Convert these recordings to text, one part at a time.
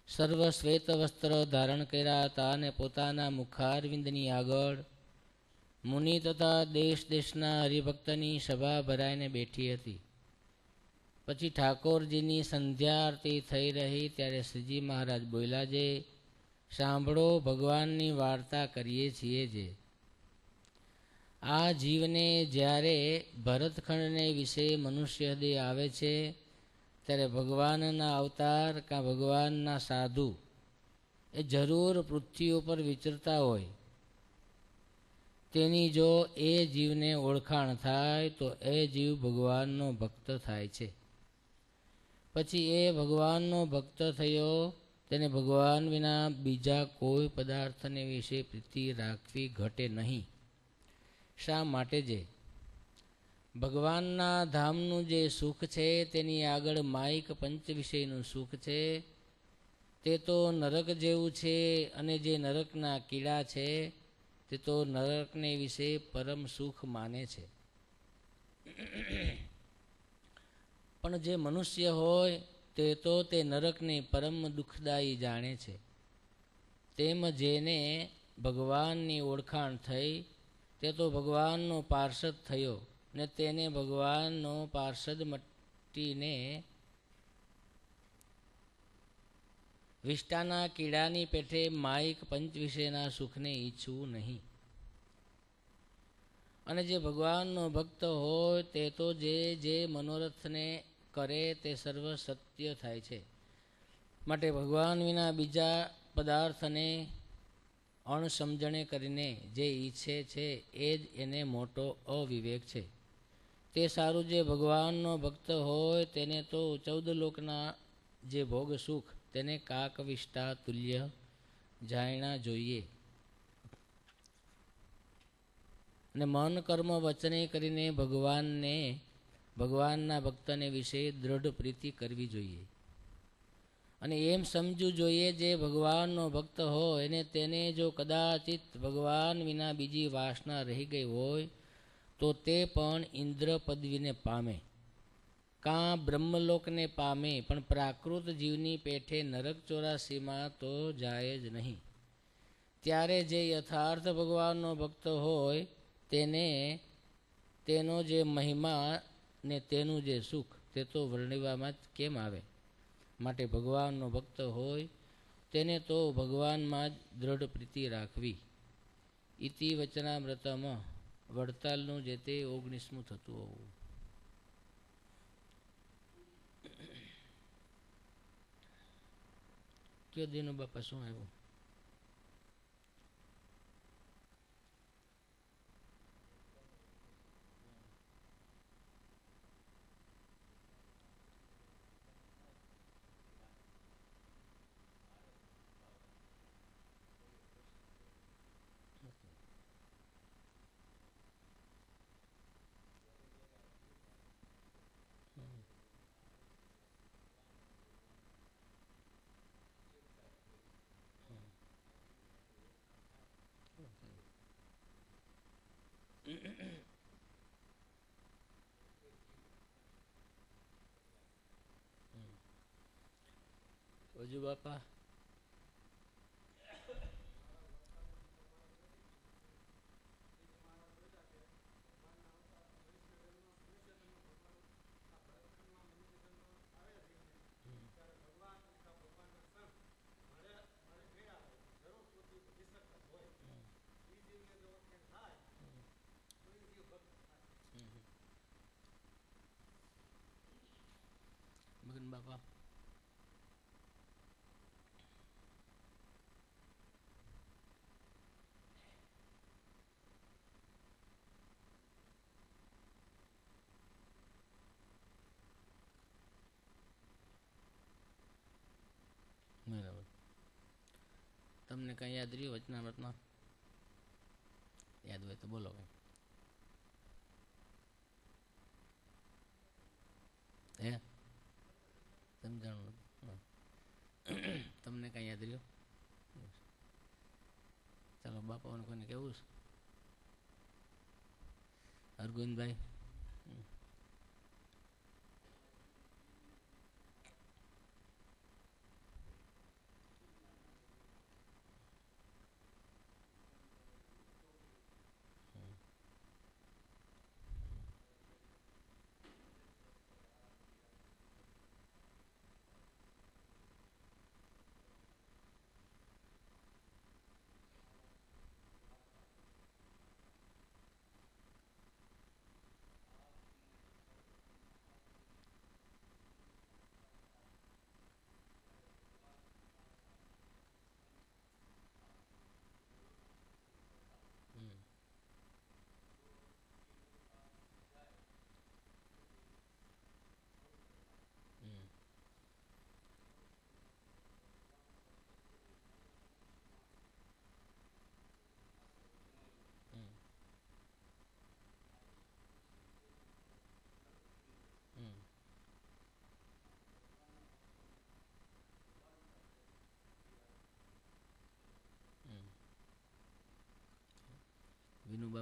સર્વ શ્વેત વસ્ત્ર ધારણ કર્યા હતા અને પોતાના મુખારવિંદની આગળ મુનિ તથા દેશ દેશના હરિભક્તની સભા ભરાઈને બેઠી હતી. પછી ઠાકોરજીની સંધ્યા આરતી થઈ રહી ત્યારે શ્રીજી મહારાજ બોલ્યા, જે સાંભળો, ભગવાનની વાર્તા કરીએ છીએ. જે આ જીવને જ્યારે ભરતખંડને વિશે મનુષ્ય દેહ આવે છે ત્યારે ભગવાનના અવતાર કાં ભગવાનના સાધુ એ જરૂર પૃથ્વી ઉપર વિચરતા હોય. તેની જો એ જીવને ઓળખાણ થાય તો એ જીવ ભગવાનનો ભક્ત થાય છે. પછી એ ભગવાનનો ભક્ત થયો, તેને ભગવાન વિના બીજા કોઈ પદાર્થને વિશે પ્રીતિ રાખવી ઘટે નહીં. શા માટે? જે ભગવાનના ધામનું જે સુખ છે તેની આગળ માયિક પંચ વિષયનું સુખ છે તે તો નરક જેવું છે, અને જે નરકના કીડા છે તે તો નરકને વિશે પરમ સુખ માને છે. પણ જે મનુષ્ય હોય તે તો તે નરકને પરમ દુઃખદાયી જાણે છે. તેમ જેને ભગવાનની ઓળખાણ થઈ તે તો ભગવાનનો પાર્ષદ થયો, ને તેને ભગવાનનો પાર્ષદ મટીને વિષ્ટાના કીડાની પેઠે માયિક પંચ વિશેના સુખને ઈચ્છવું નહીં. અને જે ભગવાનનો ભક્ત હોય તે તો જે મનોરથને કરે તે સર્વ સત્ય થાય છે. માટે ભગવાન વિના બીજા પદાર્થને અણસમજણે કરીને જે ઈચ્છે છે એ જ એને મોટો અવિવેક છે. તે સારું, જે ભગવાનનો ભક્ત હોય તેને તો 14 લોકના જે ભોગ સુખ તેને કાકવિષ્ટા તુલ્ય જાણ્યા જોઈએ. અને મન કર્મ વચને કરીને ભગવાનના ભક્તને વિશે દ્રઢ પ્રીતિ કરવી જોઈએ. અને એમ સમજવું જોઈએ, જે ભગવાનનો ભક્ત હોય અને તેને જો કદાચિત ભગવાન વિના બીજી વાસના રહી ગઈ હોય તો તે પણ ઇન્દ્ર પદવીને પામે, કાં બ્રહ્મલોકને પામે, પણ પ્રાકૃત જીવની પેઠે નરક 84માં તો જાય જ નહીં. ત્યારે જે યથાર્થ ભગવાનનો ભક્ત હોય તેનો જે મહિમા ને તેનું જે સુખ તે તો વર્ણવવામાં જ કેમ આવે. માટે ભગવાનનો ભક્ત હોય તેને તો ભગવાનમાં જ દ્રઢ પ્રીતિ રાખવી. ઇતિ વચનામૃતમાં વડતાલનું જે તે 19મું થતું હોવું. કયો દીનો બાપા શું આવ્યું? હજુ બાપા મગન બાપા બરાબર. તમને કઈ યાદ રહ્યું વચનામૃતમાં? યાદ હોય તો બોલો. હે સમજાણું તમને કઈ યાદ રહ્યું? ચાલો બાપાઓને કોઈને કેવું છે? હરગોવિંદભાઈ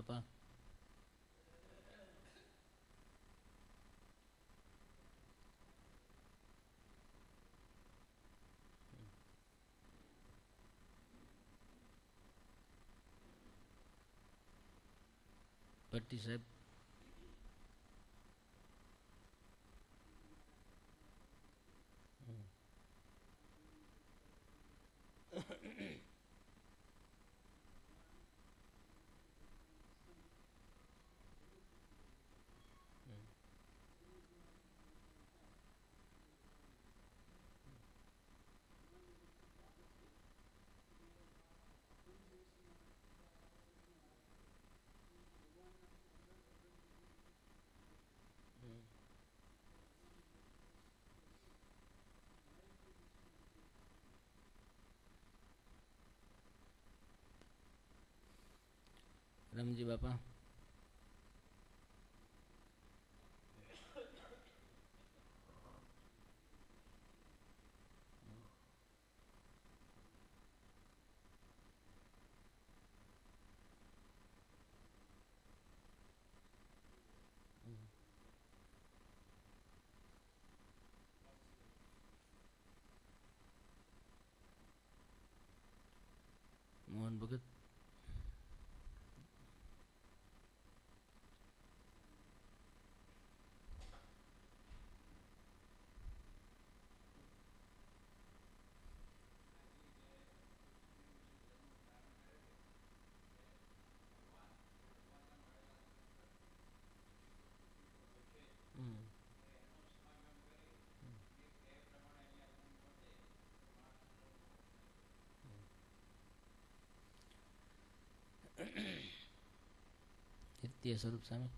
બાપા. ભટ્ટી સાહેબ. રમજી બાપા. મોહન ભગત. નિત્ય સ્વરૂપ સ્વામી.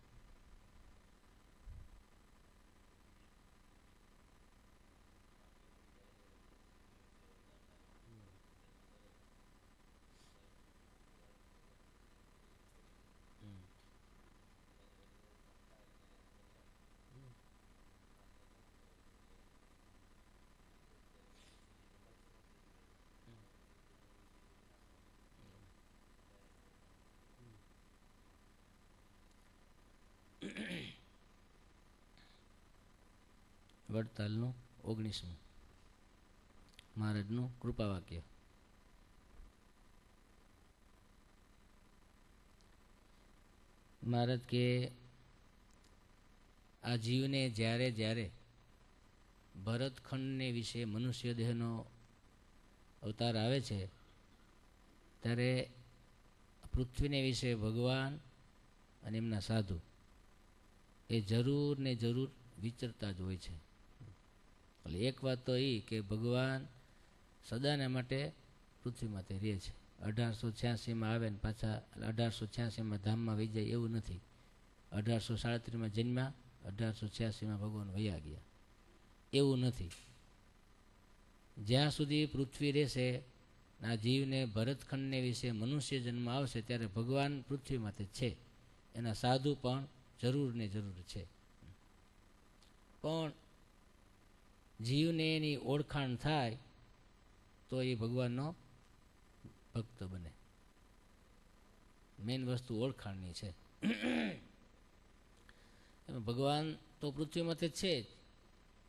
વડતાલનું 19મું મહારાજનું કૃપાવાક્ય. મહારાજ કે આ જીવને જ્યારે જ્યારે ભરતખંડને વિશે મનુષ્ય દેહનો અવતાર આવે છે ત્યારે પૃથ્વીને વિશે ભગવાન અને એમના સાધુ એ જરૂર ને જરૂર વિચરતા જ હોય છે. એટલે એક વાત તો એ કે ભગવાન સદાને માટે પૃથ્વીમાં તે રહે છે. 1886માં આવે ને પાછા 1886માં ધામમાં વહી જાય એવું નથી. 1837માં જન્મ્યા, 1886માં ભગવાન વયા ગયા એવું નથી. જ્યાં સુધી પૃથ્વી રહેશે આ જીવને ભરતખંડને વિશે મનુષ્ય જન્મ આવશે ત્યારે ભગવાન પૃથ્વીમાં તે છે, એના સાધુ પણ જરૂર ને જરૂર છે. પણ જીવને એની ઓળખાણ થાય તો એ ભગવાનનો ભક્ત બને. મેઇન વસ્તુ ઓળખાણની છે. ભગવાન તો પૃથ્વીમાં તે છે જ,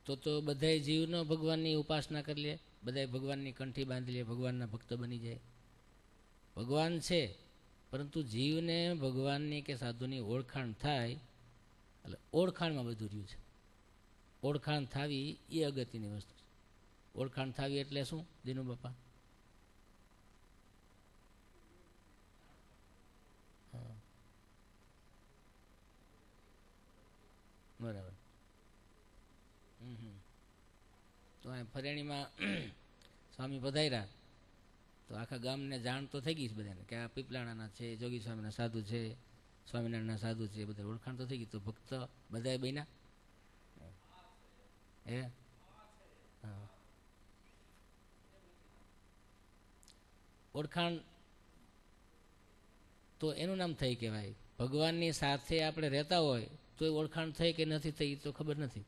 તો બધાય જીવનો ભગવાનની ઉપાસના કરી લે, બધાય ભગવાનની કંઠી બાંધી લે, ભગવાનના ભક્ત બની જાય. ભગવાન છે પરંતુ જીવને ભગવાનની કે સાધુની ઓળખાણ થાય એટલે ઓળખાણમાં બધું રહ્યું છે. ઓળખાણ થાવી એ અગત્યની વસ્તુ છે. ઓળખાણ થાવી એટલે શું દિનુ બાપા? બરાબર. તો અહીં ફરેણીમાં સ્વામી પધાર્યા તો આખા ગામને જાણ તો થઈ ગઈ છે બધાને કે આ પીપલાણાના છે, જોગી સ્વામીના સાધુ છે, સ્વામિનારાયણના સાધુ છે, બધા ઓળખાણ તો થઈ ગઈ. તો ભક્ત બધાએ બન્યા હે. હા, ઓળખાણ તો એનું નામ થઈ કહેવાય. ભગવાનની સાથે આપણે રહેતા હોય તો એ ઓળખાણ થઈ કે નથી થઈ તો ખબર નથી.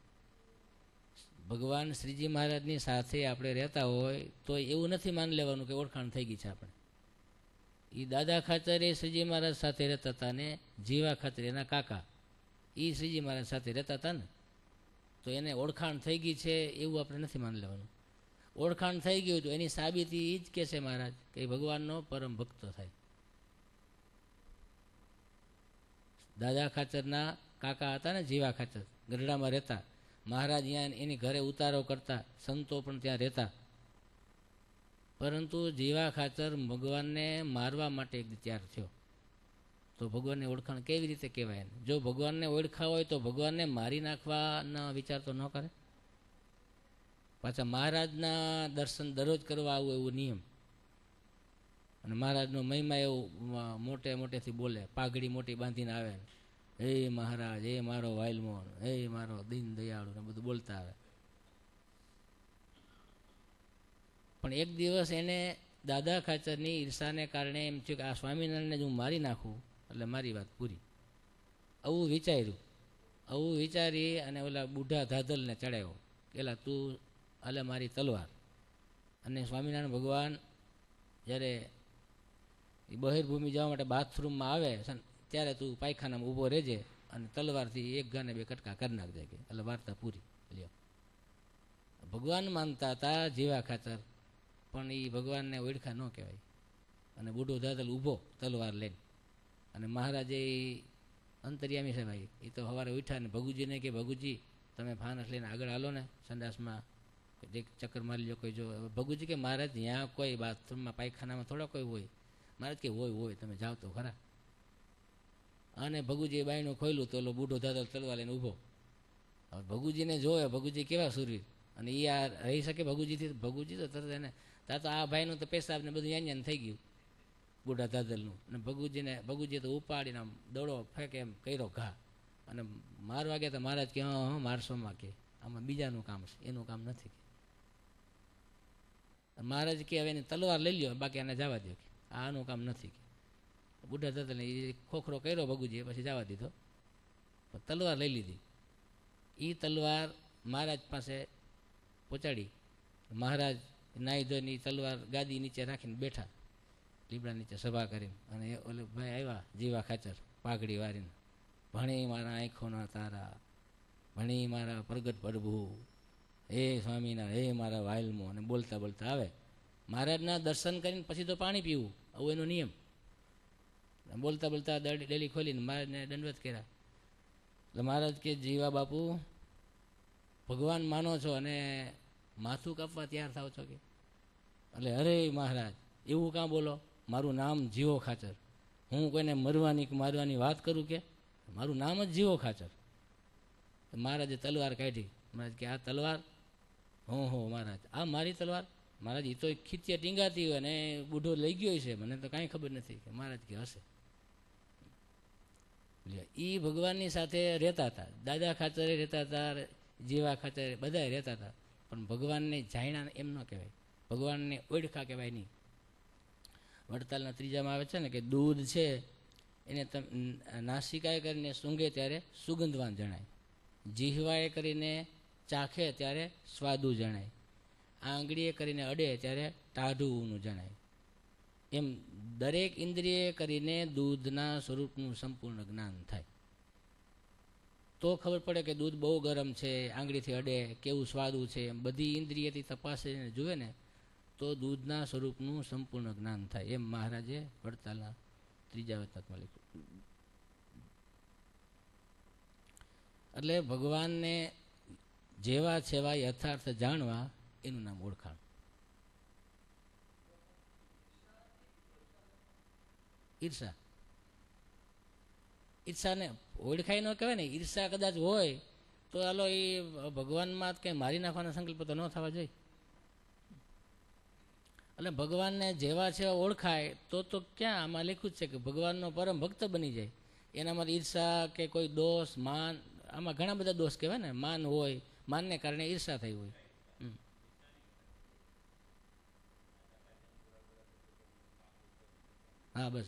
ભગવાન શ્રીજી મહારાજની સાથે આપણે રહેતા હોય તો એવું નથી માની લેવાનું કે ઓળખાણ થઈ ગઈ છે આપણે. એ દાદા ખાચર એ શ્રીજી મહારાજ સાથે રહેતા હતા ને જીવા ખાચર એના કાકા એ શ્રીજી મહારાજ સાથે રહેતા હતા ને, તો એને ઓળખાણ થઈ ગઈ છે એવું આપણે નથી માની લેવાનું. ઓળખાણ થઈ ગયું તો એની સાબિતી એ જ કહે છે મહારાજ કે ભગવાનનો પરમ ભક્ત થાય. દાદા ખાચરના કાકા હતા ને જીવા ખાચર, ગઢડામાં રહેતા. મહારાજ અહીંયા એની ઘરે ઉતારો કરતા, સંતો પણ ત્યાં રહેતા. પરંતુ જીવા ખાચર ભગવાનને મારવા માટે એક તૈયાર થયો. તો ભગવાનની ઓળખાણ કેવી રીતે કહેવાય? જો ભગવાનને ઓળખા હોય તો ભગવાનને મારી નાખવાના વિચાર તો ન કરે. પાછા મહારાજના દર્શન દરરોજ કરવા આવું એવું નિયમ. અને મહારાજનો મહિમા એવું મોટે મોટેથી બોલે, પાઘડી મોટી બાંધીને આવે, હે મહારાજ, હે મારો વાયલમોહન, હે મારો દીન દયાળુ ને બધું બોલતા આવે. પણ એક દિવસ એને દાદા ખાચરની ઈર્ષાને કારણે એમ થયું કે આ સ્વામિનારાયણને હું મારી નાખું એટલે મારી વાત પૂરી. આવું વિચાર્યું. આવું વિચારી અને ઓલા બુઢા ધાધલને ચડાવ્યો કે એલા તું હાલે મારી તલવાર. અને સ્વામિનારાયણ ભગવાન જ્યારે એ બહિર્ભૂમિ જવા માટે બાથરૂમમાં આવે ત્યારે તું પાયખાનામાં ઊભો રહેજે અને તલવારથી એક ગાને બે કટકા કરી નાખજે કે એટલે વાર્તા પૂરી. લ્યો, ભગવાન માનતા હતા જીવા ખાચર, પણ એ ભગવાનને ઓળખા ન કહેવાય. અને બુઢો દાદલ ઊભો તલવાર લઈને. અને મહારાજે અંતર્યામી છે ભાઈ, એ તો સવારે ઉઠ્યા ને ભગુજીને કે ભગુજી તમે ફાનસ લઈને આગળ હાલો ને સંડાસમાં એક ચક્કર મારી લો કોઈ જો. ભગુજી કે મહારાજ ત્યાં કોઈ બાથરૂમમાં પાયખાનામાં થોડા કોઈ હોય. મહારાજ કે હોય તમે જાઓ તો ખરા. અને ભગુજીએ બાયણું ખોલ્યું તો બુઢો દાદલ તલવાર લઈને ઊભો. હવે ભગુજીને જોવે, ભગુજી કેવા સુરવીર, અને એ આ રહી શકે ભગુજીથી? ભગુજી તો તરત એને તા તો આ ભાઈનું તો પેશાબ ને બધું યાન થઈ ગયું બુઢા દાદલનું. અને ભગુજીએ તો ઉપાડીને આમ દડો ફેંકે એમ કર્યો ઘા. અને મારવા ગયા તો મહારાજ કે હા મારસોમાં કે આમાં બીજાનું કામ છે, એનું કામ નથી. મહારાજ કે હવે એની તલવાર લઈ લ્યો, બાકી એને જવા દો કે આનું કામ નથી. કે બુઢા દાદલને એ ખોખરો કર્યો ભગુજીએ, પછી જવા દીધો. તલવાર લઈ લીધી. એ તલવાર મહારાજ પાસે પહોંચાડી. મહારાજ નાહી ધોઈને તલવાર ગાદી નીચે રાખીને બેઠા, લીમડા નીચે સભા કરીને. અને ઓલે ભાઈ આવ્યા જીવા ખાચર પાઘડી વારીને, ભણી મારા આંખોના તારા, ભણી મારા પ્રગટ પ્રભુ, હે સ્વામિનારાયણ, હે મારા વાયલમો, અને બોલતા બોલતા આવે. મહારાજના દર્શન કરીને પછી તો પાણી પીવું, આવું એનો નિયમ. બોલતા બોલતા ડેલી ખોલીને મહારાજને દંડવત કર્યા. એટલે મહારાજ કે જીવા બાપુ, ભગવાન માનો છો અને માથું કાપવા તૈયાર થાવ છો કે? એટલે અરે મહારાજ એવું કાં બોલો, મારું નામ જીવો ખાચર, હું કોઈને મારવાની વાત કરું કે? મારું નામ જ જીવો ખાચર. મહારાજે તલવાર કાઢી. મહારાજ કે આ તલવાર? હો મહારાજ આ મારી તલવાર? મહારાજ એ તો ખીચીએ ટીંગાતી હોય ને બુઢો લઈ ગયો છે, મને તો કાંઈ ખબર નથી. કે મહારાજ કે હશે. એ ભગવાનની સાથે રહેતા હતા, દાદા ખાચરે રહેતા હતા, જીવા ખાચરે બધા રહેતા હતા. પણ ભગવાનને જાણ્યા એમ ન કહેવાય, ભગવાનને ઓળખા કહેવાય નહીં. વડતાલના ત્રીજામાં આવે છે ને કે દૂધ છે એને નાસિકાએ કરીને સૂંઘે ત્યારે સુગંધવાન જણાય, જીહવાએ કરીને ચાખે ત્યારે સ્વાદુ જણાય, આંગળીએ કરીને અડે ત્યારે ટાઢુંનું જણાય. એમ દરેક ઇન્દ્રિય કરીને દૂધના સ્વરૂપનું સંપૂર્ણ જ્ઞાન થાય. તો ખબર પડે કે દૂધ બહુ ગરમ છે, આંગળીથી અડે કેવું સ્વાદું છે. એમ બધી ઇન્દ્રિયથી તપાસીને જુએ ને તો દૂધના સ્વરૂપનું સંપૂર્ણ જ્ઞાન થાય. એમ મહારાજે વડતાલના ત્રીજા વચનામાં લખ્યું. એટલે ભગવાનને જેવા છેવા યથાર્થ જાણવા, એનું નામ ઓળખાણ. ઈર્ષાને ઓળખાય ન કહેવાય ને. ઈર્ષા કદાચ હોય તો હાલો એ ભગવાનમાં કંઈ મારી નાખવાના સંકલ્પ તો ન થવા જોઈએ. એટલે ભગવાનને જેવા છે ઓળખાય તો ક્યાં આમાં લખ્યું જ છે કે ભગવાનનો પરમ ભક્ત બની જાય. એનામાં ઈર્ષા કે કોઈ દોષ માન, આમાં ઘણા બધા દોષ કહેવાય ને. માન હોય, માનને કારણે ઈર્ષા થઈ હોય. હા બસ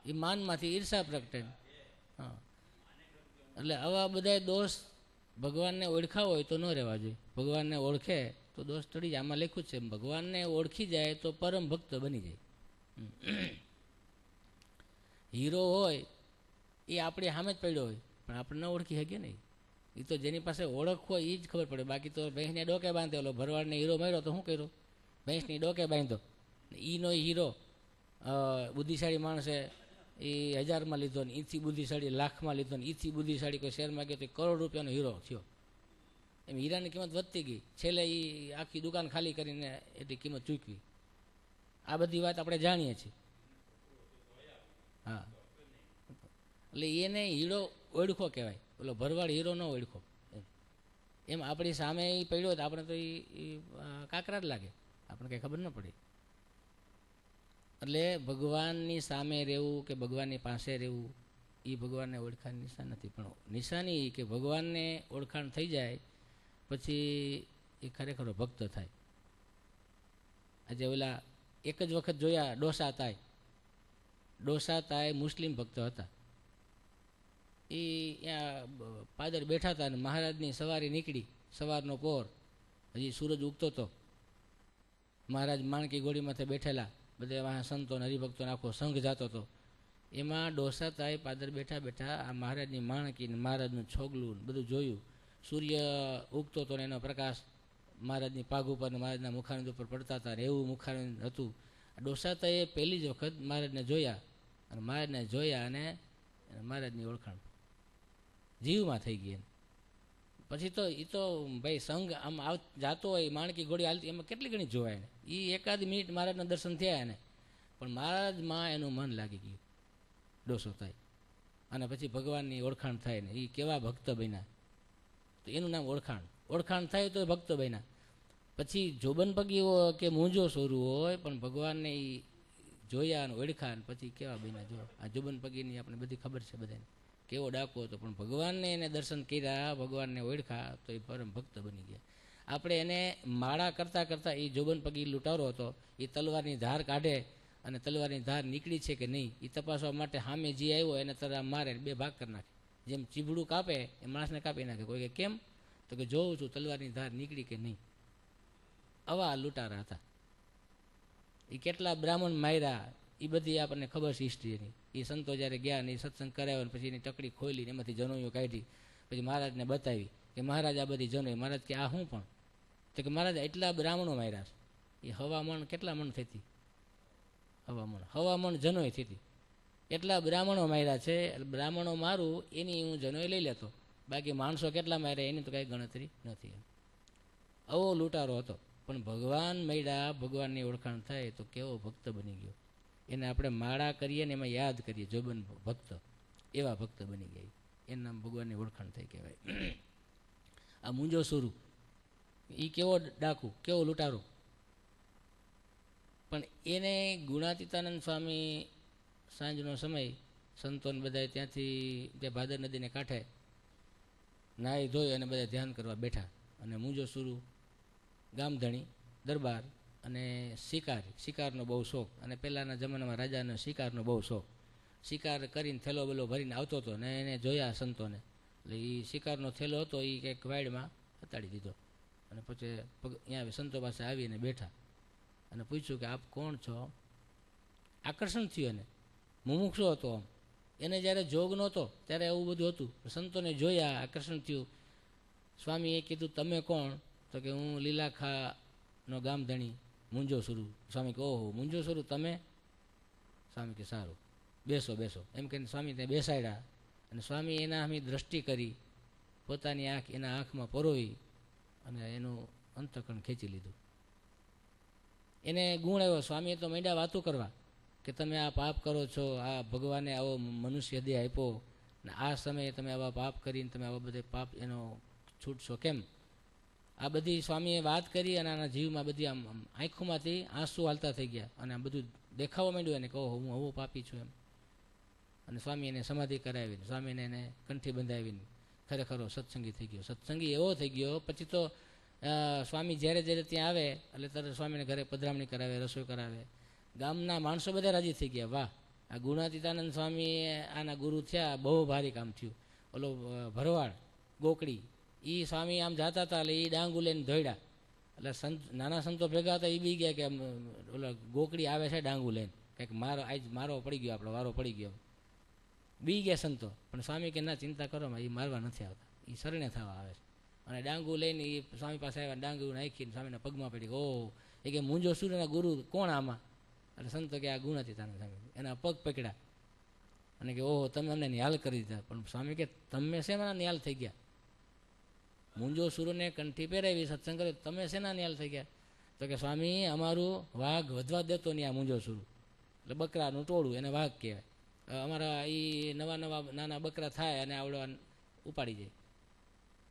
એ માનમાંથી ઈર્ષા પ્રગટે. હા, એટલે આવા બધા દોષ ભગવાનને ઓળખા હોય તો ન રહેવા જોઈએ. ભગવાનને ઓળખે તો દોષ ટળી જાય. આમાં લખ્યું છે ભગવાનને ઓળખી જાય તો પરમ ભક્ત બની જાય. હીરો હોય એ આપણી સામે જ પડ્યો હોય પણ આપણે ન ઓળખી શકીએ ને. એ તો જેની પાસે ઓળખ હોય એ જ ખબર પડે. બાકી તો ભેંસને ડોકે બાંધેલો, ભરવાડને હીરો માર્યો તો શું કર્યો? ભેંસની ડોકે બાંધ્યો. એનો હીરો બુદ્ધિશાળી માણસે એ 1000માં લીધો ને એથી બુદ્ધિશાળી લાખમાં લીધો ને એથી બુદ્ધિશાળી કોઈ શેરમાં ગયો તો કરોડ રૂપિયાનો હીરો થયો. એમ હીરાની કિંમત વધતી ગઈ. છેલ્લે એ આખી દુકાન ખાલી કરીને એટલી કિંમત ચૂકવી. આ બધી વાત આપણે જાણીએ છીએ. હા, એટલે એને હીરો ઓળખો કહેવાય, ઓલો ભરવાડ હીરો ન ઓળખો. એમ આપણી સામે એ પડ્યો તો આપણે તો એ કાકરા જ લાગે, આપણે કંઈ ખબર ન પડે. એટલે ભગવાનની સામે રહેવું કે ભગવાનની પાસે રહેવું એ ભગવાનને ઓળખાણ નિશાન નથી. પણ નિશાની કે ભગવાનને ઓળખાણ થઈ જાય પછી એ ખરેખર ભક્ત થાય. આજે ઓલા એક જ વખત જોયા ડોસા તાય મુસ્લિમ ભક્ત હતા. એ ત્યાં પાદર બેઠા હતા અને મહારાજની સવારી નીકળી. સવારનો પોર, હજી સૂરજ ઉગતો હતો. મહારાજ માણકી ઘોડીમાંથી બેઠેલા, બધા વાહ સંતો હરિભક્તો આખો સંઘ જતો હતો. એમાં ડોસા તાય પાદર બેઠા બેઠા આ મહારાજની માણકી ને મહારાજનું છોગલું બધું જોયું. સૂર્ય ઉગતો હતો ને એનો પ્રકાશ મહારાજની પાઘ ઉપર ને મહારાજના મુખારવિંદ ઉપર પડતા હતા. એવું મુખારવિંદ હતું. ડોસા તાયે પહેલી જ વખત મહારાજને જોયા અને મહારાજને જોયા અને મહારાજની ઓળખાણ જીવમાં થઈ ગઈ. પછી તો એ તો ભાઈ સંઘ આમ જાતો હોય, માણકી ઘોડી હાલતી, એમાં કેટલી ઘણી જોવાય ને. એ એકાદ મિનિટ મહારાજના દર્શન થયા એને, પણ મહારાજમાં એનું મન લાગી ગયું ડોસો થાય. અને પછી ભગવાનની ઓળખાણ થાય ને એ કેવા ભક્ત બન્યા. તો એનું નામ ઓળખાણ થાય તો ભક્ત બન્યા. પછી જોબન પગી કે મૂંઝો સોરું હોય પણ ભગવાનને એ જોયા અને ઓળખા ને પછી કેવા બન્યા. જો આ જોબન પગીની આપણે બધી ખબર છે બધાને, કેવો ડાકો હતો, પણ ભગવાનને એને દર્શન કર્યા, ભગવાનને ઓળખા તો એ પરમ ભક્ત બની ગયા. આપણે એને માળા કરતાં કરતાં એ જોબન પગી લૂંટારો હતો, એ તલવારની ધાર કાઢે અને તલવારની ધાર નીકળી છે કે નહીં એ તપાસવા માટે સામે જે આવ્યો એને તરફ મારે 2 ભાગ કરી નાખે. જેમ ચીબડું કાપે એ માણસને કાપી નાખે. કોઈ કે કેમ? તો કે જોઉં છું તલવારની ધાર નીકળી કે નહીં. આવા લૂંટારા હતા. એ કેટલા બ્રાહ્મણ માર્યા એ બધી આપણને ખબર છે હિસ્ટ્રીની. એ સંતો જ્યારે ગયા ને એ સત્સંગ કરાવ્યો ને પછી એની ટકડી ખોલીને એમાંથી જનોઈઓ કાઢી પછી મહારાજને બતાવી કે મહારાજ આ બધી જનોઈ. મહારાજ કે આ શું? પણ તો કે મહારાજ એટલા બ્રાહ્મણો માર્યા છે. એ હવામણ કેટલા મણ થતી? હવામણ જનોઈ થતી. એટલા બ્રાહ્મણો માર્યા છે. બ્રાહ્મણો મારું એની હું જનોઈ લઈ લેતો, બાકી માણસો કેટલા માર્યા એની તો કાંઈ ગણતરી નથી. આવો લૂંટારો હતો. પણ ભગવાન મળ્યા, ભગવાનની ઓળખાણ થાય તો કેવો ભક્ત બની ગયો. એને આપણે માળા કરીએ ને એમાં યાદ કરીએ જોબન ભક્ત, એવા ભક્ત બની ગયા. એનું નામ ભગવાનની ઓળખાણ થઈ કહેવાય. આ મૂંજો સુરુ એ કેવો ડાકુ, કેવો લૂંટારો. પણ એને ગુણાતીતાનંદ સ્વામી સાંજનો સમય સંતોને બધા ત્યાંથી ત્યાં ભાદર નદીને કાંઠે નાહી ધોઈ અને બધા ધ્યાન કરવા બેઠા. અને મૂંજો સુરુ ગામધણી દરબાર અને શિકારનો બહુ શોખ. અને પહેલાંના જમાનામાં રાજાનો શિકારનો બહુ શોખ. શિકાર કરીને થેલો બેલો ભરીને આવતો હતો ને એને જોયા સંતોને. એટલે એ શિકારનો થેલો હતો એ કંઈક વાડમાં હતાડી દીધો. અને પછી અહીંયા સંતો પાસે આવીને બેઠા અને પૂછ્યું કે આપ કોણ છો? આકર્ષણ થયું એને. મુમુક્ષો હતો આમ. એને જ્યારે જોગ નહોતો ત્યારે એવું બધું હતું. સંતોને જોયા, આકર્ષણ થયું. સ્વામીએ કીધું તમે કોણ? તો કે હું લીલાખાનો ગામધણી મૂંજો સુરુ. સ્વામી કે ઓહો મૂંજો સુરુ તમે? સ્વામી કે સારું બેસો બેસો એમ કહીને સ્વામી ત્યાં બેસાડ્યા. અને સ્વામી એના અમે દ્રષ્ટિ કરી, પોતાની આંખ એના આંખમાં પરોવી અને એનું અંતઃકરણ ખેંચી લીધું. એને ગુણ આવ્યો. સ્વામીએ તો માંડ્યા વાતું કરવા કે તમે આ પાપ કરો છો, આ ભગવાને આવો મનુષ્ય દેહ આપ્યો ને આ સમયે તમે આવા પાપ કરીને તમે આવા બધા પાપ એનો છૂટશો કેમ? આ બધી સ્વામીએ વાત કરી અને આના જીવમાં બધી આમ આંખોમાંથી આંસુ હાલતા થઈ ગયા અને આ બધું દેખાવા માંડ્યું એને કહો હું આવો પાપી છું એમ. અને સ્વામી એને સમાધિ કરાવીને સ્વામીને એને કંઠી બંધાવીને ખરેખરો સત્સંગી થઈ ગયો. સત્સંગી એવો થઈ ગયો પછી તો સ્વામી જ્યારે જ્યારે ત્યાં આવે એટલે તરત સ્વામીને ઘરે પધરામણી કરાવે, રસોઈ કરાવે. ગામના માણસો બધા રાજી થઈ ગયા. વાહ, આ ગુણાતીતાનંદ સ્વામી આના ગુરુ થયા, બહુ ભારી કામ થયું. ઓલો ભરવાડ ગોકળી એ સ્વામી આમ જતા હતા એટલે એ ડાંગુ લઈને ધોડ્યા. એટલે નાના સંતો ભેગા હતા એ બી ગયા કે ઓલા ગોકળી આવે છે ડાંગુ લઈને કંઈક આજ મારો પડી ગયો, આપણો વારો પડી ગયો. બી ગયા સંતો, પણ સ્વામી કે ના ચિંતા કરો, એ મારવા નથી આવતા, એ શરણે થવા આવે છે. અને ડાંગુ લઈને એ સ્વામી પાસે આવ્યા, ડાંગુ નાખીને સ્વામીના પગમાં પડી. ઓહ, એ કે મુંજો સૂર્યના ગુરુ કોણ આમાં? એટલે સંતો કે આ ગુણ હતી તાના સ્વામી, એના પગ પકડ્યા અને કે ઓહો, તમે અમને નિહાલ કરી દીધા. પણ સ્વામી કે તમે શેના નિહાલ થઈ ગયા? મુંજો સૂર્યને કંઠી પહેરાવી સત્સંગ કર્યો, તમે શેના નિહાલ થઈ ગયા? તો કે સ્વામી અમારું વાઘ વધવા દેતો નહીં આ મુંજો સૂર્ય, એટલે બકરાનું ટોળું, એને વાઘ કહેવાય. અમારા એ નવા નાના બકરા થાય અને આવડો ઉપાડી જાય,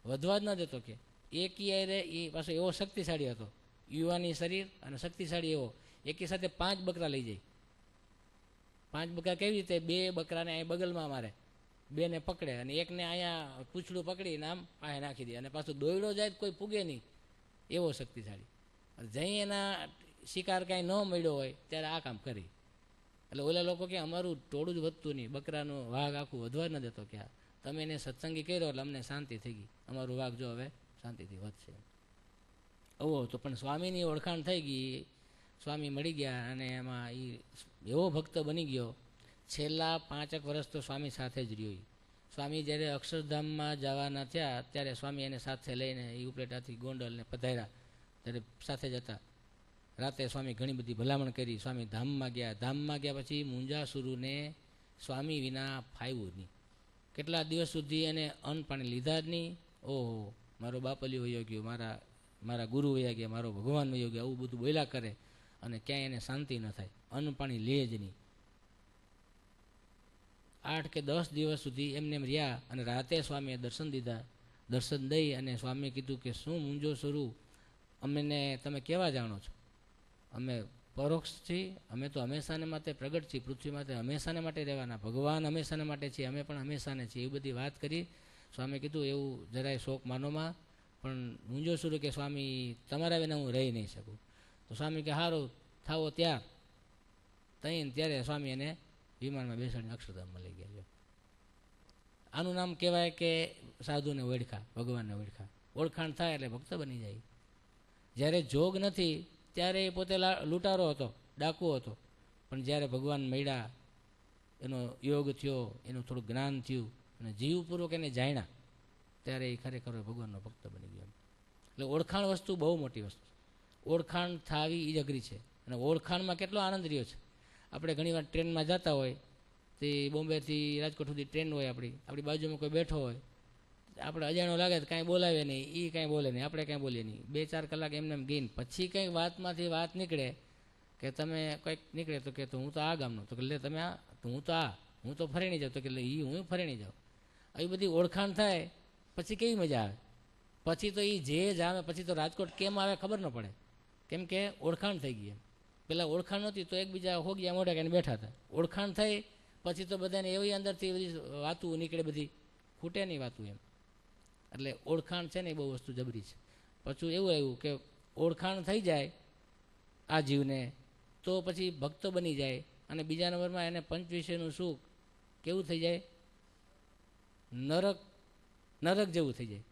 વધવા જ ન દેતો. કે એક રે એ પાછો એવો શક્તિશાળી હતો, યુવાની શરીર અને શક્તિશાળી એવો, એકી સાથે 5 બકરા લઈ જાય. 5 બકરા કેવી રીતે? 2 બકરાને અહીં બગલમાં મારે, 2 ને પકડે અને એકને અહીંયા પૂંછડું પકડીને આમ પાસે નાખી દે, અને પાછું દોયડો જાય કોઈ પૂગે નહીં, એવો શક્તિશાળી. જઈ એના શિકાર કાંઈ ન મળ્યો હોય ત્યારે આ કામ કરી. એટલે ઓલા લોકો કે અમારું ટોળું જ વધતું નહીં, બકરાનું વાઘ આખું વધવા ન દેતો. કે તમે એને સત્સંગી કર્યો એટલે અમને શાંતિ થઈ ગઈ, અમારું વાઘ જો હવે શાંતિથી વધશે. ઓહો, તો પણ સ્વામીની ઓળખાણ થઈ ગઈ, સ્વામી મળી ગયા અને એમાં એ એવો ભક્ત બની ગયો. છેલ્લા 5 વર્ષ તો સ્વામી સાથે જ રહ્યો. સ્વામી જ્યારે અક્ષરધામમાં જવાના થયા ત્યારે સ્વામી એને સાથે લઈને એ ઉપલેટાથી ગોંડલને પધાર્યા, ત્યારે સાથે જ હતા. રાતે સ્વામી ઘણી બધી ભલામણ કરી. સ્વામી ધામમાં ગયા પછી મુંજાસુરુને સ્વામી વિના ફાવ્યું નહીં. કેટલા દિવસ સુધી એને અન્ન પાણી લીધા જ નહીં. ઓહો, મારો બાપલિયો વયો ગયો, મારા ગુરુ વયા ગયા, મારો ભગવાન વયો ગયો, આવું બધું બોલ્યા કરે અને ક્યાંય એને શાંતિ ન થાય, અન્ન પાણી લે જ નહીં. 8 કે 10 દિવસ સુધી એમને એમ રહ્યા અને રાતે સ્વામીએ દર્શન દીધા. દર્શન દઈ અને સ્વામીએ કીધું કે શું મુંજો સ્વરૂપ, અમને તમે કેવા જાણો છો? અમે પરોક્ષ છીએ, અમે તો હંમેશાને માટે પ્રગટ છીએ, પૃથ્વી માટે હંમેશાને માટે રહેવાના, ભગવાન હંમેશાને માટે છીએ, અમે પણ હંમેશાને છીએ, એવી બધી વાત કરી. સ્વામી કીધું એવું જરાય શોક માનોમાં, પણ મુંજો સ્વરૂપ કે સ્વામી તમારા વિના હું રહી નહીં શકું. તો સ્વામી કે સારું થાવો ત્યારે સ્વામી એને વિમાનમાં બેસાડીને અક્ષરધામમાં લઈ ગયા. આનું નામ કહેવાય કે સાધુને ઓળખા, ભગવાનને ઓળખા. ઓળખાણ થાય એટલે ભક્ત બની જાય. જ્યારે જોગ નથી ત્યારે એ પોતે લૂંટારો હતો, ડાકુ હતો, પણ જ્યારે ભગવાન મળ્યા, એનો યોગ થયો, એનું થોડું જ્ઞાન થયું અને જીવપૂર્વક એને જાણ્યા, ત્યારે એ ખરેખર ભગવાનનો ભક્ત બની ગયો. એટલે ઓળખાણ વસ્તુ બહુ મોટી વસ્તુ. ઓળખાણ થાવી એ જ અઘરી છે. અને ઓળખાણમાં કેટલો આનંદ રહ્યો છે. આપણે ઘણીવાર ટ્રેનમાં જતા હોય, તે બોમ્બેથી રાજકોટ સુધી ટ્રેન હોય, આપણી બાજુમાં કોઈ બેઠો હોય, આપણે અજાણો લાગે તો કાંઈ બોલાવે નહીં, એ કાંઈ બોલે નહીં, આપણે કાંઈ બોલીએ નહીં. 2-4 કલાક એમને એમ ગઈને પછી કંઈક વાતમાંથી વાત નીકળે કે તમે કંઈક નીકળે તો કે તો હું તો આ ગામનો, તો કે લે તમે આ, તો હું તો ફરેણી જાઉં, તો કે હું ફરેણી જાઉં. આવી બધી ઓળખાણ થાય પછી કેવી મજા આવે. પછી તો એ જે જામે પછી તો રાજકોટ કેમ આવે ખબર ન પડે, કેમ કે ઓળખાણ થઈ ગઈ. એમ પહેલાં ઓળખાણ નહોતી તો એકબીજા હોગિયા મોઢા કરીને બેઠા હતા. ઓળખાણ થઈ પછી તો બધાને એવી અંદરથી બધી વાતું નીકળે, બધી ખૂટે નહીં વાતું એમ. એટલે ઓળખાણ છે ને એ બહુ વસ્તુ જબરી છે. પાછું એવું આવ્યું કે ઓળખાણ થઈ જાય આ જીવને તો પછી ભક્ત બની જાય, અને બીજા નંબરમાં એને પંચવિષયનું સુખ કેવું થઈ જાય? નરક જેવું થઈ જાય.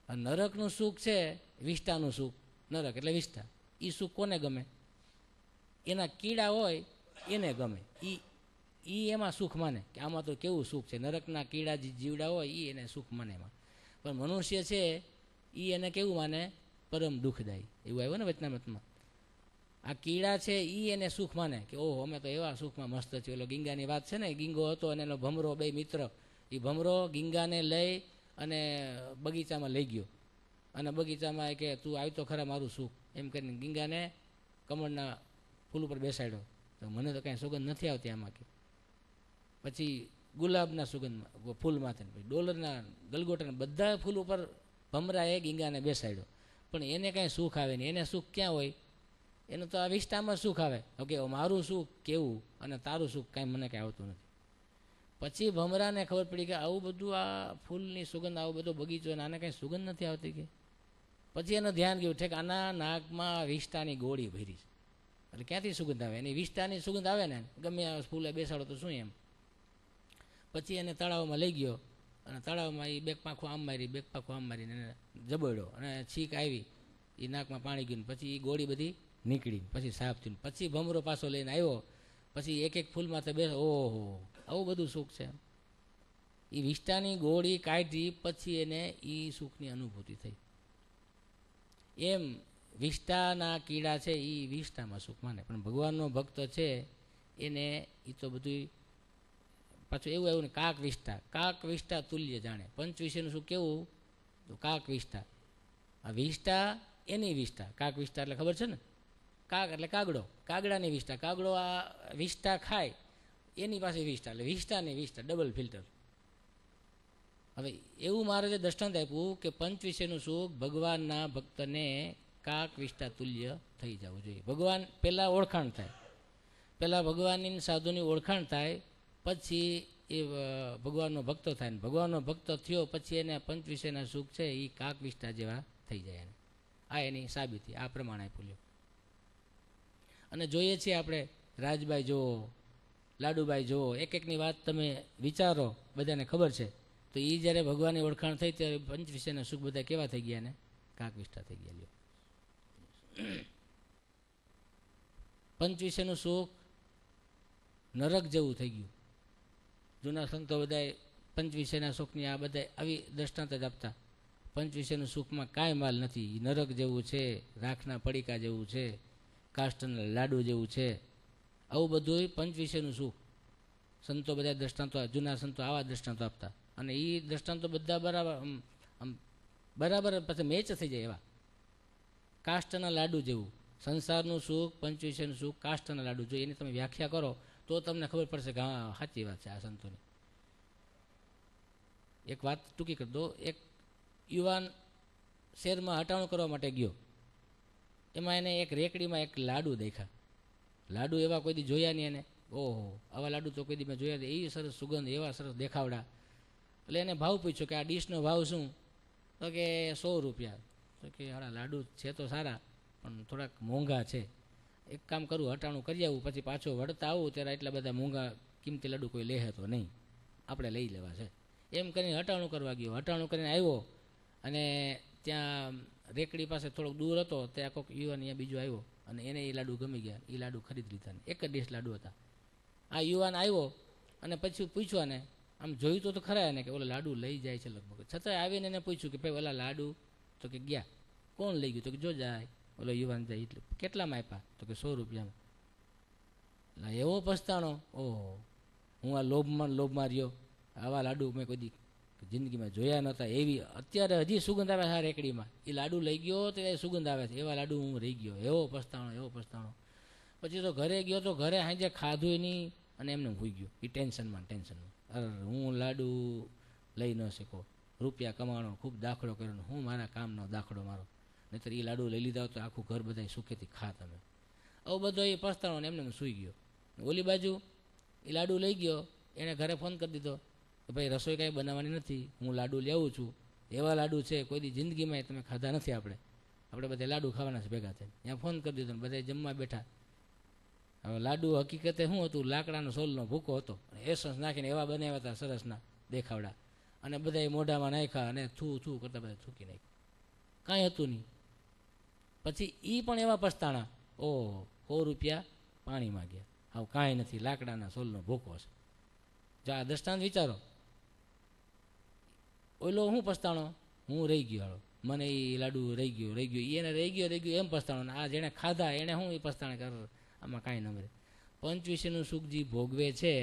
આ નરકનું સુખ છે વિષ્ટાનું સુખ. નરક એટલે વિષ્ટા, એ સુખ કોને ગમે? એના કીડા હોય એને ગમે, એ એમાં સુખ માને કે આમાં તો કેવું સુખ છે. નરકના કીડા જે જીવડા હોય એ એને સુખ માને એમાં. પણ મનુષ્ય છે એ એને કેવું માને? પરમ દુઃખદાયી. એવું આવ્યું ને વચનામૃતમાં. આ કીડા છે એ એને સુખ માને કે ઓહો અમે તો એવા સુખમાં મસ્ત છે. ઓલો ગીંગાની વાત છે ને, ગીંગો હતો અને એનો ભમરો, 2 મિત્ર. એ ભમરો ગીંગાને લઈ અને બગીચામાં લઈ ગયો, અને બગીચામાં કે તું આવી તો ખરા મારું સુખ, એમ કરીને ગીંગાને કમળના ફૂલ ઉપર બેસાડ્યો. તો મને તો કાંઈ સુગંધ નથી આવતી આમાં. કે પછી ગુલાબના સુગંધમાં ફૂલમાંથી, પછી ડોલરના, ગલગોટાના બધા ફૂલ ઉપર ભમરાએ ગીંગાને બેસાડ્યો. પણ એને કાંઈ સુખ આવે નહીં. એને સુખ ક્યાં હોય? એનું તો આ વિષ્ટામાં સુખ આવે. ઓકે, મારું સુખ કેવું અને તારું સુખ કાંઈ મને કાંઈ આવતું નથી. પછી ભમરાને ખબર પડી કે આવું બધું આ ફૂલની સુગંધ, આવો બધો બગીચો, આને કાંઈ સુગંધ નથી આવતી. કે પછી એનું ધ્યાન ગયું ઠેક આના નાકમાં વિષ્ટાની ગોળી ભરી છે, એટલે ક્યાંથી સુગંધ આવે? એની વિષ્ટાની સુગંધ આવે ને, ગમે આ ફૂલે બેસાડો તો શું એમ. પછી એને તળાવમાં લઈ ગયો અને તળાવમાં એ 2 પાંખું આમ મારી, 2 પાંખું આમ મારીને એને જબડ્યો અને છીક આવી, એ નાકમાં પાણી ગયું. પછી એ ગોળી બધી નીકળી, પછી સાફ થયું. પછી ભમરો પાછો લઈને આવ્યો પછી એક એક ફૂલમાં તો બેસ, ઓહો, આવું બધું સુખ છે. એ વિષ્ટાની ગોળી કાઢી પછી એને એ સુખની અનુભૂતિ થઈ. એમ વિષ્ટાના કીડા છે એ વિષ્ટામાં સુખ માને, પણ ભગવાનનો ભક્ત છે એને એ તો બધું પાછું એવું ને કાક વિષ્ટા તુલ્ય જાણે. પંચવિષયનું સુખ કેવું? તો કાક વિષ્ટા. આ વિષ્ટા એની વિષ્ટા. કાક વિષ્ટા એટલે ખબર છે ને? કાક એટલે કાગડો, કાગડાની વિષ્ટા. કાગડો આ વિષ્ટા ખાય એની પાસે વિષ્ટા, એટલે વિષ્ટાની વિષ્ટા, ડબલ ફિલ્ટર. હવે એવું મારે જે દ્રષ્ટાંત આપ્યું કે પંચવિષયનું સુખ ભગવાનના ભક્તને કાક વિષ્ટા તુલ્ય થઈ જવું જોઈએ. ભગવાન પહેલાં ઓળખાણ થાય, પહેલાં ભગવાનની સાધુની ઓળખાણ થાય, પછી એ ભગવાનનો ભક્ત થાય. ને ભગવાનનો ભક્ત થયો પછી એને પંચવિષયના સુખ છે એ કાક વિષ્ટા જેવા થઈ જાય. એને આ એની સાબિતી આ પ્રમાણે આપ્યું. અને જોઈએ છીએ આપણે રાજભાઈ જુઓ, લાડુભાઈ જુઓ, એક એકની વાત તમે વિચારો, બધાને ખબર છે. તો એ જ્યારે ભગવાનની ઓળખાણ થઈ ત્યારે પંચવિષયના સુખ બધા કેવા થઈ ગયા ને? કાક વિષ્ટા થઈ ગયા. લ્યો, પંચવિષયનું સુખ નરક જેવું થઈ ગયું. જૂના સંતો બધા પંચવિષયના સુખની આ બધા આવી દ્રષ્ટાંત જ આપતા. પંચવિષયનું સુખમાં કાંઈ માલ નથી, નરક જેવું છે, રાખના પડીકા જેવું છે, કાષ્ટના લાડુ જેવું છે. આવું બધું પંચવિષયનું સુખ સંતો બધા દ્રષ્ટાંતો, જૂના સંતો આવા દ્રષ્ટાંતો આપતા. અને એ દ્રષ્ટાંતો બધા બરાબર પછી મેચ થઈ જાય એવા. કાષ્ટના લાડુ જેવું સંસારનું સુખ, પંચવિષયનું સુખ કાષ્ટના લાડુ. જો એની તમે વ્યાખ્યા કરો તો તમને ખબર પડશે કે હા, સાચી વાત છે આ સંતોની. એક વાત ટૂંકી કરી દો. એક યુવાન શહેરમાં હટાણું કરવા માટે ગયો. એમાં એને એક રેકડીમાં એક લાડુ દેખા. લાડુ એવા કોઈ દી જોયા નહીં એને. ઓહો, આવા લાડુ તો કોઈ દી મેં જોયા નહીં. એવી સરસ સુગંધ, એવા સરસ દેખાવડા. એટલે એને ભાવ પૂછ્યો કે આ ડીશનો ભાવ શું? તો કે 100 રૂપિયા. તો કે હાડા લાડુ છે તો સારા પણ થોડાક મોંઘા છે. એક કામ કરું, હટાણું કરી આવું, પછી પાછો વળતા આવું ત્યારે એટલા બધા મોંઘા કિંમતી લાડુ કોઈ લે તો નહીં, આપણે લઈ લેવા છે. એમ કરીને હટાણું કરવા ગયો. હટાણું કરીને આવ્યો અને ત્યાં રેકડી પાસે થોડોક દૂર હતો, ત્યાં કોઈક યુવાન અહીંયા બીજો આવ્યો અને એને એ લાડુ ગમી ગયા. એ લાડુ ખરીદી લીધા. એક જ ડીશ લાડુ હતા. આ યુવાન આવ્યો અને પછી પૂછ્યું ને, આમ જોયું તો ખરા એને કે ઓલા લાડુ લઈ જાય છે લગભગ. છતાંય આવીને એને પૂછ્યું કે ભાઈ ઓલા લાડુ? તો કે ગયા. કોણ લઈ ગયું? તો કે જો જાય. ઓલો યુવાન જાય. એટલે કેટલામાં આપ્યા? તો કે 100 રૂપિયામાં. એટલે એવો પસ્તાણો, ઓહો, હું આ લોભમાં રહ્યો. આવા લાડુ મેં કોઈ દી જિંદગીમાં જોયા નહોતા. એવી અત્યારે હજી સુગંધ આવે છે રેકડીમાં. એ લાડુ લઈ ગયો તો એ સુગંધ આવે છે. એવા લાડુ હું રહી ગયો. એવો પસ્તાણો. પછી તો ઘરે ગયો તો ઘરે સાંજે ખાધું નહીં અને એમને ભૂઈ ગયું. એ ટેન્શનમાં. અરે હું લાડુ લઈ ન શકો, રૂપિયા કમાણો, ખૂબ દાખલો કર્યો, હું મારા કામનો દાખલો મારો, નહીંતર એ લાડુ લઈ લીધા તો આખું ઘર બધા સુખેથી ખા તમે. આવું બધો એ પસ્તાણો ને એમને સૂઈ ગયો. ઓલી બાજુ એ લાડુ લઈ ગયો, એણે ઘરે ફોન કરી દીધો કે ભાઈ રસોઈ કાંઈ બનાવવાની નથી, હું લાડુ લેવું છું. એવા લાડુ છે કોઈ દી જિંદગીમાં તમે ખાધા નથી. આપણે બધા લાડુ ખાવાના છે ભેગા થઈને. ત્યાં ફોન કરી દીધો ને બધા જમવા બેઠા. હવે લાડુ હકીકતે શું હતું? લાકડાનો સોલનો ભૂકો હતો. એસન્સ નાખીને એવા બનાવ્યા હતા સરસના દેખાવડા. અને બધા મોઢામાં નાખ્યા અને થૂ કરતા બધા થૂકી નાખ્યું. કાંઈ હતું નહીં. પછી એ પણ એવા પસ્તાણા, ઓહો, 100 રૂપિયા પાણીમાં ગયા. આવું કાંઈ નથી, લાકડાના સોલનો ભૂકો છે. જો આ દ્રષ્ટાંત વિચારો. ઓલો શું પસ્તાણો? હું રહી ગયો, હાલો મને એ લાડુ રહી ગયો. એને રહી ગયો એમ પસ્તાણો. આ જેણે ખાધા એને શું એ પસ્તાણે કર, આમાં કાંઈ ન મળે. પંચવિષયનું સુખ જે ભોગવે છે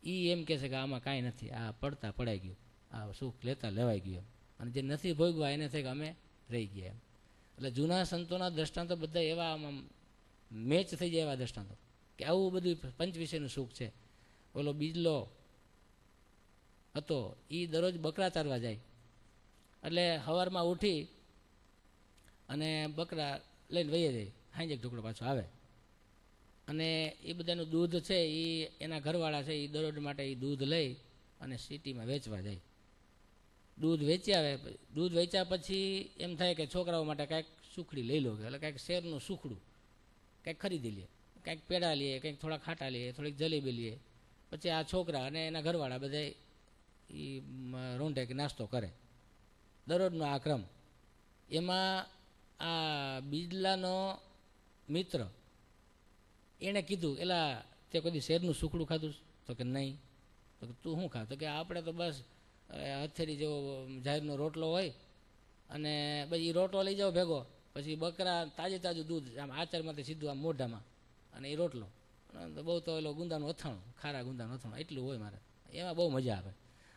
એ એમ કહે છે કે આમાં કાંઈ નથી, આ પડતા પડાઈ ગયું, આ સુખ લેતા લેવાઈ ગયું. અને જે નથી ભોગવા એને થાય કે અમે રહી ગયા એમ. એટલે જૂના સંતોના દ્રષ્ટાંતો બધા એવા આમ મેચ થઈ જાય એવા દ્રષ્ટાંતો કે આવું બધું પંચવિષયનું સુખ છે. ઓલો બીજલો હતો એ દરરોજ બકરા ચારવા જાય. એટલે સવારમાં ઉઠી અને બકરા લઈને વહી જાય. સાંજે એક ઢોકળો પાછો આવે અને એ બધાનું દૂધ છે એ એના ઘરવાળા છે એ દરરોજ માટે એ દૂધ લઈ અને સિટીમાં વેચવા જાય. દૂધ વેચી આવે. દૂધ વેચ્યા પછી એમ થાય કે છોકરાઓ માટે કાંઈક સુખડી લઈ લો, એટલે કાંઈક શેરનું સુખડું કાંઈક ખરીદી લે, કાંઈક પેડા લે, કંઈક થોડા ખાટા લે, થોડીક જલેબી લે. પછી આ છોકરા અને એના ઘરવાળા બધા એ રોંઢે કે નાસ્તો કરે. દરરોજનો આ ક્રમ. એમાં આ બીજલાનો મિત્ર એણે કીધું, એલા તે કોઈ શેરનું સુખડું ખાધું? તો કે નહીં. તો કે તું શું ખા? તો કે આપણે તો બસ હથેળી જેવો જાહેરનો રોટલો હોય અને પછી એ રોટલો લઈ જાઓ ભેગો, પછી બકરા તાજું દૂધ આમ આચારમાંથી સીધું આમ મોઢામાં, અને એ રોટલો બહુ તો એલો ગુંદાનું અથાણું, ખારા ગુંદાનું અથાણું, એટલું હોય મારે. એમાં બહુ મજા આવે.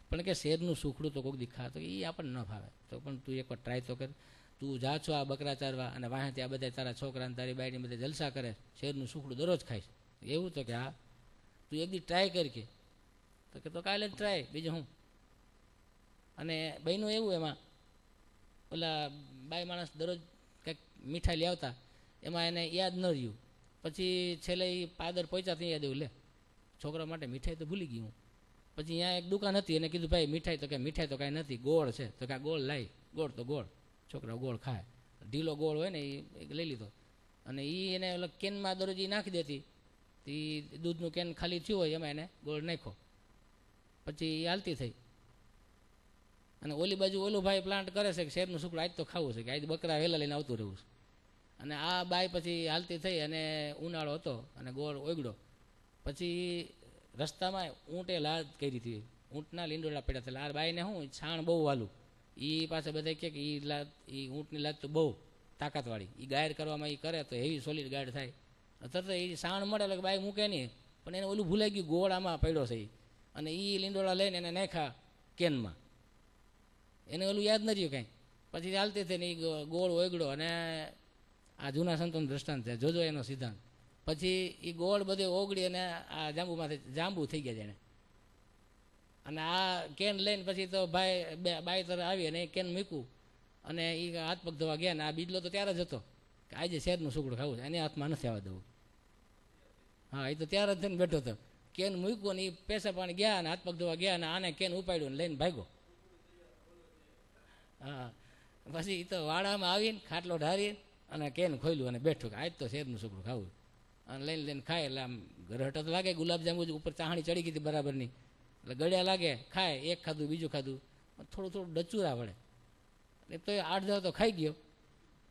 પણ કે શેરનું સુખડું તો કોઈક દી ખા, તો એ આપણને ન ફાવે. તો પણ તું એકવાર ટ્રાય તો કર. તું જા છો આ બકરા ચારવા અને વાહે ત્યાં બધા તારા છોકરાને તારી બાઈને બધા જલસા કરે, શેરનું સુખડું દરરોજ ખાઈશ એવું? તો કે હા. તું એક દી ટ્રાય કરી કે? તો કે તો કાલે જ ટ્રાય, બીજું હું. અને બહેનું એવું, એમાં ઓલા બાઈ માણસ દરરોજ કંઈક મીઠાઈ લઈ આવતા, એમાં એને યાદ ન રહ્યું. પછી છેલ્લે એ પાદર પહોંચ્યા ત્યાં યાદ એવું, લે છોકરા માટે મીઠાઈ તો ભૂલી ગઈ હું. પછી અહીંયા એક દુકાન હતી, એને કીધું ભાઈ મીઠાઈ? તો કે મીઠાઈ તો કાંઈ નથી, ગોળ છે. તો કે આ ગોળ લાવી, ગોળ તો ગોળ, છોકરા ગોળ ખાય. ઢીલો ગોળ હોય ને એ લઈ લીધો, અને એ એને ઓલા કેનમાં દરરોજ એ નાખી દેતી. એ દૂધનું કેન ખાલી થયું હોય એમાં એને ગોળ નાખ્યો, પછી એ હાલતી થઈ. અને ઓલી બાજુ ઓલું ભાઈ પ્લાન્ટ કરે છે કે શેરનું સુખડું આજ તો ખાવું છે, કે આજ બકરા વહેલા લઈને આવતું રહેવું છે. અને આ બાઈ પછી હાલતી થઈ, અને ઉનાળો હતો અને ગોળ ઓગળો. પછી રસ્તામાં ઊંટે લાદ કરી હતી, ઊંટના લીંડોળા પડ્યા હતા. આ બાઈને શું છાણ બહુ વાલું, એ પાસે બધા કહે કે એ ઊંટની લાદ તો બહુ તાકાતવાળી, એ ગાયર કરવામાં એ કરે તો હેવી સોલિડ ગાયર થાય. તરત એ છાણ મળે એટલે બાઈ મૂકે નહીં, પણ એને ઓલું ભૂલાઈ ગયું ગોળ આમાં પડ્યો છે. અને એ લીંડોળા લઈને એને નાખ્યા કેનમાં, એને ઓલું યાદ ન રહ્યું કાંઈ. પછી ચાલતી થઈને એ ગોળ ઓગળો, અને આ જૂના સંતોનું દ્રષ્ટાંત છે, જોજો એનો સિદ્ધાંત. પછી એ ગોળ બધે ઓગળી અને આ જાંબુમાંથી જાંબુ થઈ ગયા છે એને. અને આ કેન લઈને પછી તો બાઈ તરફ આવી અને એ કેન મૂક્યું, અને એ હાથ પગ ધોવા ગયા. ને આ બીજલો તો ત્યારે જ હતો કે આજે શેરનું સુખડું ખાવું છે, એને હાથમાં નથી આવવા દેવું. હા, એ તો ત્યારે જ થઈને બેઠો હતો. કેન મૂક્યું ને એ પેસા પાણી ગયા અને હાથ પગ ધોવા ગયા, અને આને કેન ઉપાડ્યું ને લઈને ભાગ્યો. હા, પછી એ તો વાડામાં આવીને ખાટલો ઢારી અને કેન ખોલ્યું અને બેઠું કે આજ તો શેરનું સુખડું ખાવું. અને લઈને ખાય એટલે આમ ગરહટ તો લાગે, ગુલાબજાંબુ ઉપર ચાહણી ચડી ગઈ હતી બરાબરની, એટલે ગળ્યા લાગે. ખાય, એક ખાધું બીજું ખાધું, થોડું થોડું ડચુરા વળે. એટલે તો 8-10 તો ખાઈ ગયો,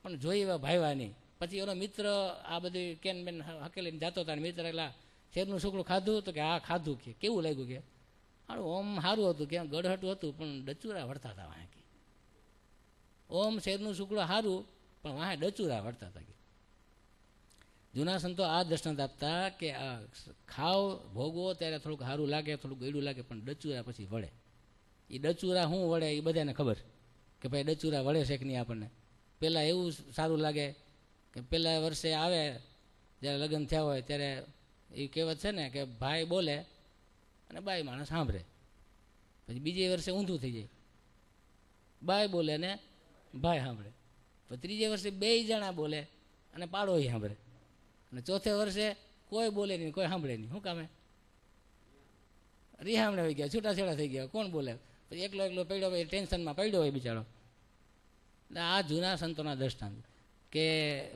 પણ જોઈ એવા ભાઈવા નહીં. પછી એનો મિત્ર આ બધી કેન બેન હકેલીને જતો હતા, મિત્ર એટલા શેરનું સુખડું ખાધું? તો કે હા ખાધું. કે કેવું લાગ્યું? કે હારું ઓમ સારું હતું, કે ગળહટું હતું પણ ડચુરા વળતા હતા વાંહે. કે ઓમ શેરનું સુખડું સારું પણ વાંહે ડચુરા વળતા હતા. કે જૂના સંતો આ દ્રષ્ટાંત આપતા કે આ ખાવ ભોગવો ત્યારે થોડુંક સારું લાગે, થોડુંક ગળ્યું લાગે, પણ ડચુરા પછી વળે. એ ડચુરા શું વળે એ બધાને ખબર કે ભાઈ ડચુરા વળે છે કે નહીં. આપણને પહેલાં એવું સારું લાગે કે પહેલાં વર્ષે આવે જ્યારે લગ્ન થયા હોય ત્યારે એ કહેવત છે ને કે ભાઈ બોલે અને બાઈ માણસ સાંભળે. પછી બીજે વર્ષે ઊંધું થઈ જાય, બાઈ બોલે ને ભાઈ સાંભળે. તો ત્રીજે વર્ષે 2 જણા બોલે અને પાડોશી સાંભળે. અને ચોથે વર્ષે કોઈ બોલે નહીં, કોઈ સાંભળે નહીં. શું કામે? રિહામણે હોઈ ગયા, છૂટાછેડા થઈ ગયા, કોણ બોલે? પછી એકલો પડ્યો હોય, ટેન્શનમાં પડ્યો હોય બિચારો. એટલે આ જૂના સંતોના દ્રષ્ટાંત કે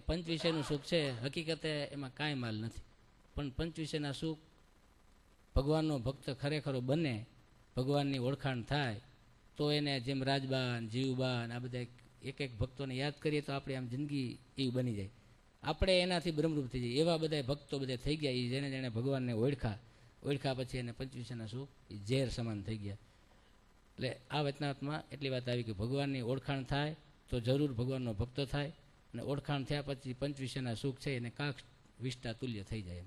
પંચ વિષયનું સુખ છે, હકીકતે એમાં કાંઈ માલ નથી. પણ પંચ વિષયના સુખ ભગવાનનો ભક્ત ખરેખરો બને, ભગવાનની ઓળખાણ થાય, તો એને જેમ રાજબાન, જીવબાન આ બધા એક ભક્તોને યાદ કરીએ તો આપણી આમ જિંદગી એવી બની જાય. આપણે એનાથી બ્રહ્મરૂપ થઈ જાય. એવા બધા ભક્તો બધા થઈ ગયા, એ જેને ભગવાનને ઓળખા પછી એને પંચવિષયના સુખ એ ઝેર સમાન થઈ ગયા. એટલે આ વચનાત્મા એટલી વાત આવી કે ભગવાનની ઓળખાણ થાય તો જરૂર ભગવાનનો ભક્ત થાય, અને ઓળખાણ થયા પછી પંચવિષયના સુખ છે એને કાંક વિષ્ટા તુલ્ય થઈ જાય.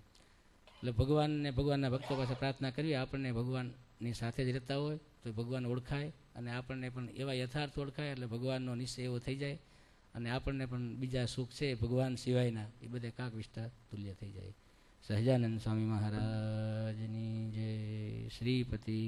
એટલે ભગવાનને ભગવાનના ભક્તો પાસે પ્રાર્થના કરવી, આપણને ભગવાનની સાથે જ રહેતા હોય તો ભગવાન ઓળખાય, અને આપણને પણ એવા યથાર્થ ઓળખાય એટલે ભગવાનનો નિશ્ચય એવો થઈ જાય, અને આપણને પણ બીજા સુખ છે ભગવાન સિવાયના એ બધે કાંક વિષ્ટા તુલ્ય થઈ જાય. સહજાનંદ સ્વામી મહારાજની જય. શ્રીપતિ